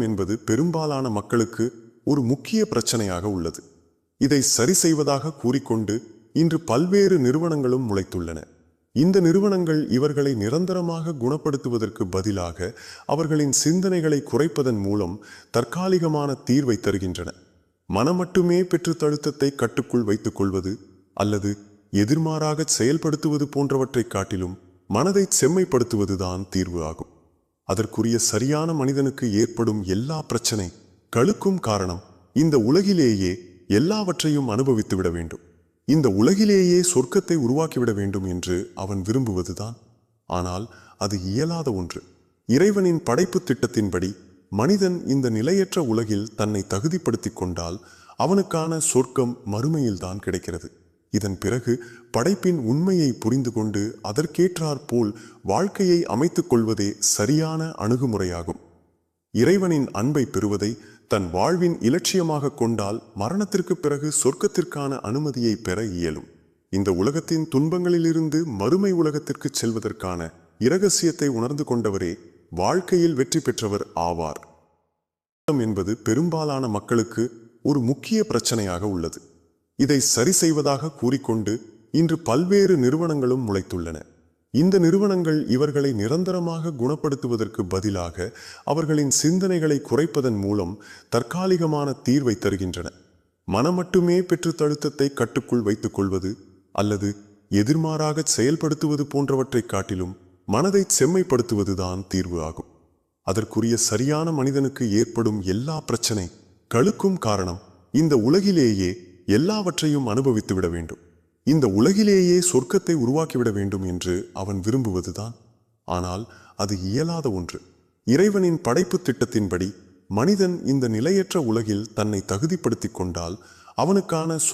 என்பது பெரும்பாலான மக்களுக்கு ஒரு முக்கிய பிரச்சனையாக உள்ளது. இதை சரி செய்வதாக கூறிக்கொண்டு இன்று பல்வேறு நிறுவனங்களும் முளைத்துள்ளன. இந்த நிறுவனங்கள் இவர்களை நிரந்தரமாக குணப்படுத்துவதற்கு பதிலாக அவர்களின் சிந்தனைகளை குறைப்பதன் மூலம் தற்காலிகமான தீர்வை தருகின்றன. மனம் மட்டுமே பெற்றுத்தழுத்தத்தை கட்டுக்குள் வைத்துக் கொள்வது அல்லது எதிர்மாறாக செயல்படுத்துவது போன்றவற்றை காட்டிலும் மனதை செம்மைப்படுத்துவதுதான் தீர்வு ஆகும். அதற்குரிய சரியான மனிதனுக்கு ஏற்படும் எல்லா பிரச்சனைகளுக்கும் காரணம் இந்த உலகிலேயே எல்லாவற்றையும் அனுபவித்துவிட வேண்டும், இந்த உலகிலேயே சொர்க்கத்தை உருவாக்கிவிட வேண்டும் என்று அவன் விரும்புவதுதான். ஆனால் அது இயலாத ஒன்று. இறைவனின் படைப்பு திட்டத்தின்படி மனிதன் இந்த நிலையற்ற உலகில் தன்னை தகுதிப்படுத்திக் கொண்டால் அவனுக்கான சொர்க்கம் மறுமையில்தான் கிடைக்கிறது. இதன் பிறகு படைப்பின் உண்மையை புரிந்து கொண்டு அதற்கேற்றாற்போல் வாழ்க்கையை அமைத்துக் கொள்வதே சரியான அணுகுமுறையாகும். இறைவனின் அன்பை பெறுவதை தன் வாழ்வின் இலட்சியமாக கொண்டால் மரணத்திற்கு பிறகு சொர்க்கத்திற்கான அனுமதியை பெற இயலும். இந்த உலகத்தின் துன்பங்களிலிருந்து மறுமை உலகத்திற்கு செல்வதற்கான இரகசியத்தை உணர்ந்து கொண்டவரே வாழ்க்கையில் வெற்றி பெற்றவர் ஆவார். என்பது பெரும்பாலான மக்களுக்கு ஒரு முக்கிய பிரச்சனையாக உள்ளது. இதை சரி செய்வதாக கூறிக்கொண்டு இன்று பல்வேறு நிறுவனங்களும் முளைத்துள்ளன. இந்த நிறுவனங்கள் இவர்களை நிரந்தரமாக குணப்படுத்துவதற்கு பதிலாக அவர்களின் சிந்தனைகளை குறைப்பதன் மூலம் தற்காலிகமான தீர்வை தருகின்றன. மனம் மட்டுமே பெற்றுத்தழுத்தத்தை கட்டுக்குள் வைத்துக் கொள்வது அல்லது எதிர்மாறாக செயல்படுத்துவது போன்றவற்றை காட்டிலும் மனதை செம்மைப்படுத்துவதுதான் தீர்வு ஆகும். அதற்குரிய சரியான மனிதனுக்கு ஏற்படும் எல்லா பிரச்சனைகளுக்கும் காரணம் இந்த உலகிலேயே எல்லாவற்றையும் அனுபவித்துவிட வேண்டும், இந்த உலகிலேயே சொர்க்கத்தை உருவாக்கிவிட வேண்டும் என்று அவன் விரும்புவதுதான். ஆனால் அது இயலாத ஒன்று. இறைவனின் படைப்பு திட்டத்தின்படி மனிதன் இந்த நிலையற்ற உலகில் தன்னை தகுதிப்படுத்திக் கொண்டால் அவனுக்கான சொர்க்க